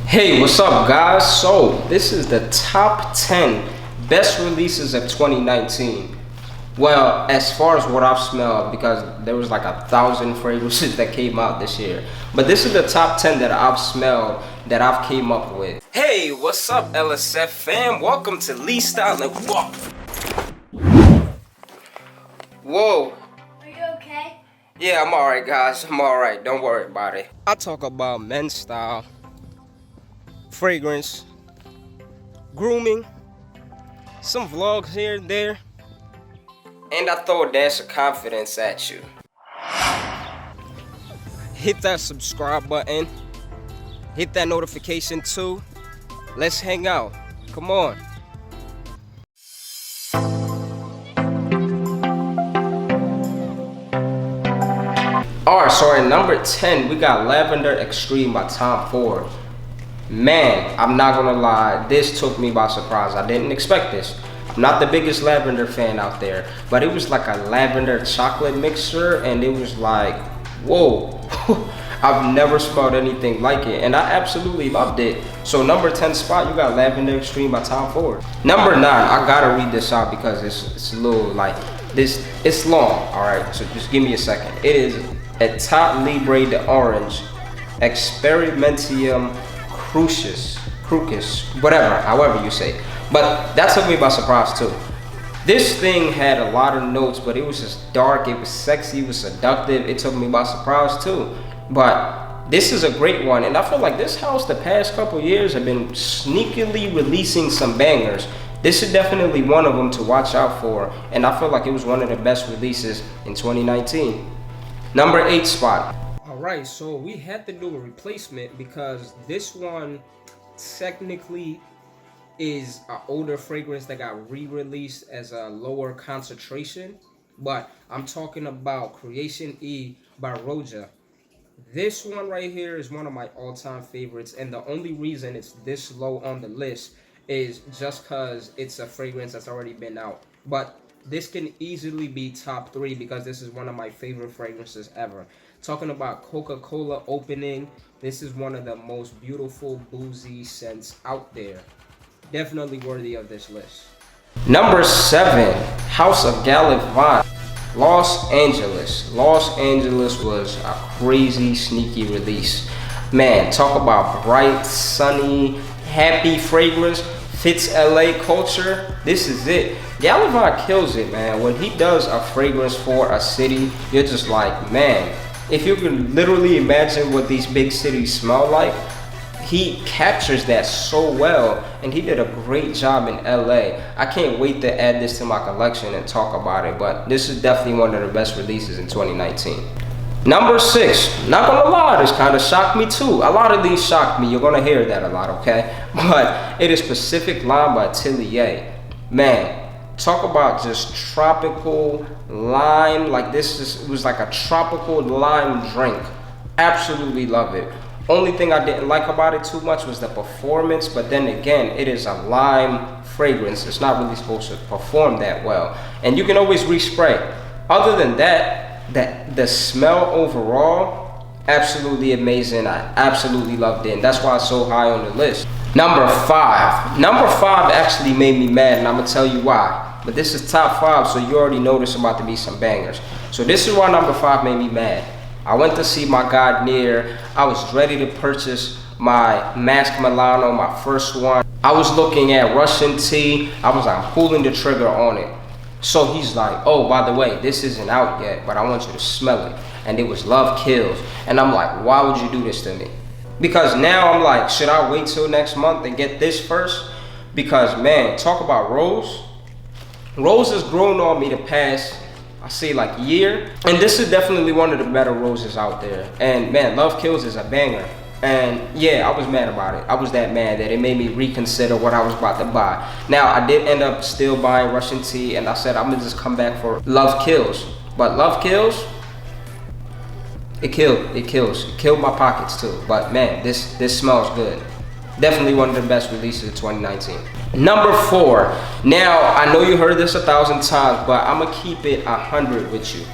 Hey, what's up guys? So this is the top 10 best releases of 2019. Well, as far as what I've smelled, because there was like 1,000 fragrances that came out this year, but this is the top 10 that I've smelled that I've came up with. Hey, what's up LSF fam? Welcome to Lee Style and Walk. Whoa. Are you okay? Yeah, I'm alright guys, I'm alright, don't worry about it. I talk about men's style, fragrance, grooming, some vlogs here and there, and I throw a dash of confidence at you. Hit that subscribe button, hit that notification too. Let's hang out, come on. Alright, so at number 10 we got Lavender Extreme by Tom Ford. Man, I'm not gonna lie, this took me by surprise. I didn't expect this. I'm not the biggest lavender fan out there, but it was like a lavender chocolate mixture, and it was like, whoa. I've never smelled anything like it, and I absolutely loved it. So number 10 spot, you got Lavender Extreme by Tom Ford. Number 9, I gotta read this out because it's a little like this. It's long. All right, so just give me a second. It is ETAT LIBRE de Orange EXPERIMENTUM CRUCIS, whatever, however you say. But that took me by surprise too. This thing had a lot of notes, but it was just dark, it was sexy, it was seductive. It took me by surprise too. But this is a great one, and I feel like this house the past couple years have been sneakily releasing some bangers. This is definitely one of them to watch out for, and I feel like it was one of the best releases in 2019. Number 8 spot. Alright, so we had to do a replacement because this one technically is an older fragrance that got re-released as a lower concentration, but I'm talking about Creation E by Roja. This one right here is one of my all-time favorites, and the only reason it's this low on the list is just because it's a fragrance that's already been out. But this can easily be top 3 because this is one of my favorite fragrances ever. Talking about Coca-Cola opening, this is one of the most beautiful boozy scents out there. Definitely worthy of this list. Number 7, House of Gallivant, Los Angeles. Los Angeles was a crazy, sneaky release. Man, talk about bright, sunny, happy fragrance. Fits LA culture. This is it. Gallivant kills it, man. When he does a fragrance for a city, you're just like, man, if you can literally imagine what these big cities smell like, he captures that so well, and he did a great job in LA. I can't wait to add this to my collection and talk about it, but this is definitely one of the best releases in 2019. Number 6, not gonna lie, this kind of shocked me too. A lot of these shocked me, you're gonna hear that a lot, okay? But it is Pacific Lime by Atelier. Man, talk about just tropical lime. Like it was like a tropical lime drink. Absolutely love it. Only thing I didn't like about it too much was the performance, but then again, it is a lime fragrance. It's not really supposed to perform that well. And you can always respray. Other than that, the smell overall, absolutely amazing. I absolutely loved it, and that's why it's so high on the list. Number 5. Number 5 actually made me mad, and I'm gonna tell you why. But this is top 5, so you already know there's about to be some bangers. So this is why number 5 made me mad. I went to see my guy Near. I was ready to purchase my Mask Milano, my first one. I was looking at Russian tea. I'm pulling the trigger on it. So he's like, oh, by the way, this isn't out yet, but I want you to smell it. And it was Love Kills. And I'm like, why would you do this to me? Because now I'm like, should I wait till next month and get this first? Because man, talk about Rose. Rose has grown on me the past, I say like year. And this is definitely one of the better roses out there. And man, Love Kills is a banger. And yeah, I was mad about it. I was that mad that it made me reconsider what I was about to buy. Now, I did end up still buying Russian tea, and I said I'm gonna just come back for Love Kills. But Love Kills, it kills. It killed my pockets too. But man, this smells good. Definitely one of the best releases of 2019. Number 4. Now, I know you heard this 1,000 times, but I'm gonna keep it 100 with you.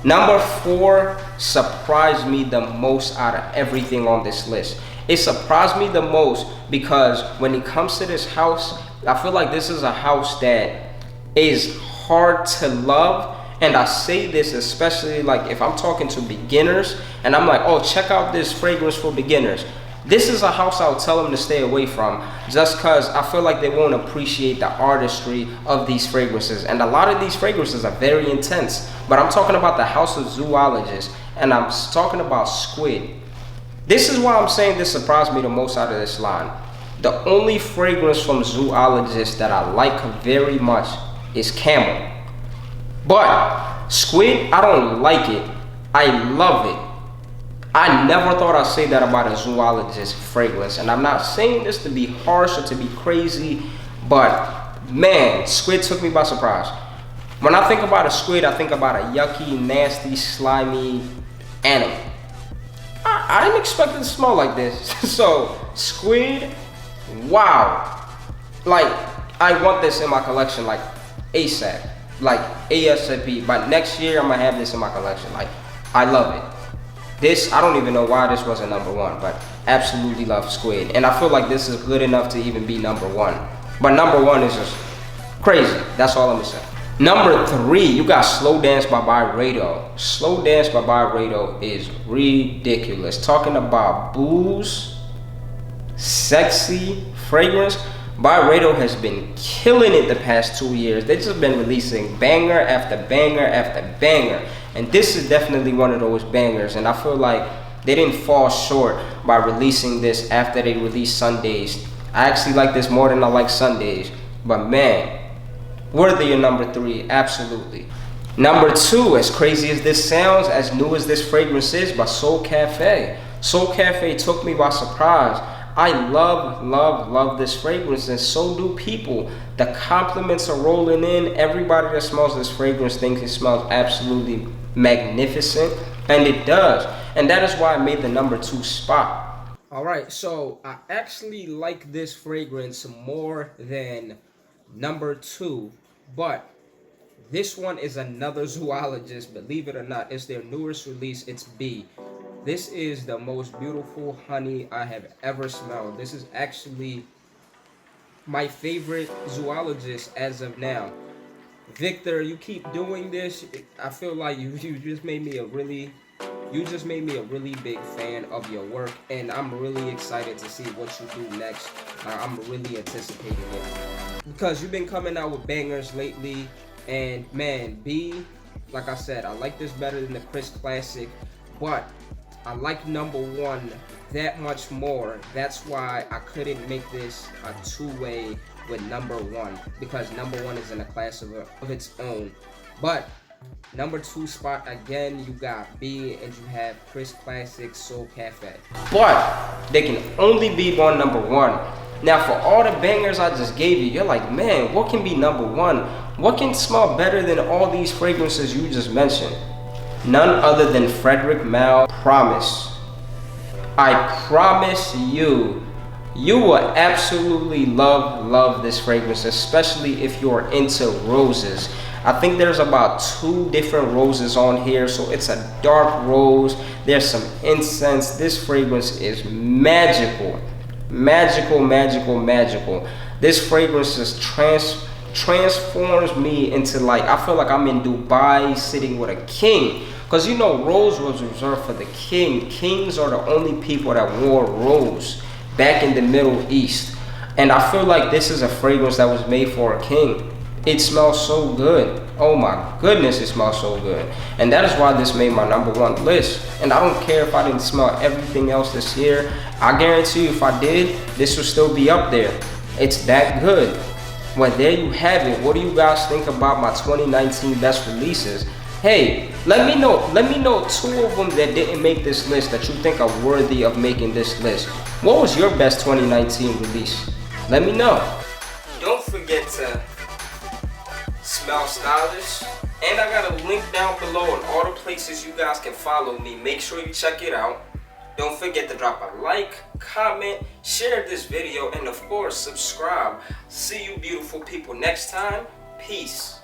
Number 4 surprised me the most out of everything on this list. It surprised me the most because when it comes to this house, I feel like this is a house that is hard to love. And I say this especially like if I'm talking to beginners and I'm like, oh, check out this fragrance for beginners. This is a house I would tell them to stay away from just because I feel like they won't appreciate the artistry of these fragrances. And a lot of these fragrances are very intense. But I'm talking about the House of Zoologist, and I'm talking about Squid. This is why I'm saying this surprised me the most out of this line. The only fragrance from Zoologist that I like very much is Camel. But Squid, I don't like it. I love it. I never thought I'd say that about a Zoologist fragrance. And I'm not saying this to be harsh or to be crazy, but man, Squid took me by surprise. When I think about a squid, I think about a yucky, nasty, slimy animal. I didn't expect it to smell like this. So, Squid, wow. Like, I want this in my collection like ASAP. Like ASAP. By next year, I'm gonna have this in my collection. Like, I love it. This, I don't even know why this wasn't number one, but absolutely love Squid. And I feel like this is good enough to even be number one. But number one is just crazy. That's all I'm gonna say. Number 3, you got Slow Dance by BYREDO. Slow Dance by BYREDO is ridiculous. Talking about booze, sexy fragrance. BYREDO has been killing it the past 2 years. They've just been releasing banger after banger after banger. And this is definitely one of those bangers. And I feel like they didn't fall short by releasing this after they released Sundays. I actually like this more than I like Sundays. But man, worthy of number 3, absolutely. Number 2, as crazy as this sounds, as new as this fragrance is, by Soul Cafe. Soul Cafe took me by surprise. I love this fragrance, and so do people. The compliments are rolling in. Everybody that smells this fragrance thinks it smells absolutely magnificent, and it does. And that is why I made the number 2 spot. All right, so I actually like this fragrance more than number 2, but this one is another Zoologist, believe it or not. It's their newest release. It's BEE. This is the most beautiful honey I have ever smelled. This is actually my favorite Zoologist as of now. Victor, you keep doing this. I feel like you just made me a really big fan of your work, and I'm really excited to see what you do next. I'm really anticipating it because you've been coming out with bangers lately, and man, BEE, like I said, I like this better than the Chris Classic, but I like number 1 that much more. That's why I couldn't make this a 2-way with number 1, because number 1 is in a class of its own. But number 2 spot, again, you got BEE, and you have Chris Classic, Soul Cafe. But they can only be on number 1. Now, for all the bangers I just gave you, you're like, man, what can be number 1? What can smell better than all these fragrances you just mentioned? None other than FREDERIC MALLEPROMISE. I promise you, you will absolutely love this fragrance, especially if you're into roses. I think there's about 2 different roses on here, so it's a dark rose. There's some incense. This fragrance is magical. Magical. This fragrance just transforms me into, like, I feel like I'm in Dubai sitting with a king. Because you know, rose was reserved for the king. Kings are the only people that wore rose back in the Middle East. And I feel like this is a fragrance that was made for a king. It smells so good. Oh my goodness, it smells so good. And that is why this made my number 1 list. And I don't care if I didn't smell everything else this year. I guarantee you, if I did, this would still be up there. It's that good. Well, there you have it. What do you guys think about my 2019 best releases? Hey, let me know 2 of them that didn't make this list that you think are worthy of making this list. What was your best 2019 release? Let me know. Don't forget to smell stylish. And I got a link down below on all the places you guys can follow me. Make sure you check it out. Don't forget to drop a like, comment, share this video, and of course, subscribe. See you beautiful people next time. Peace.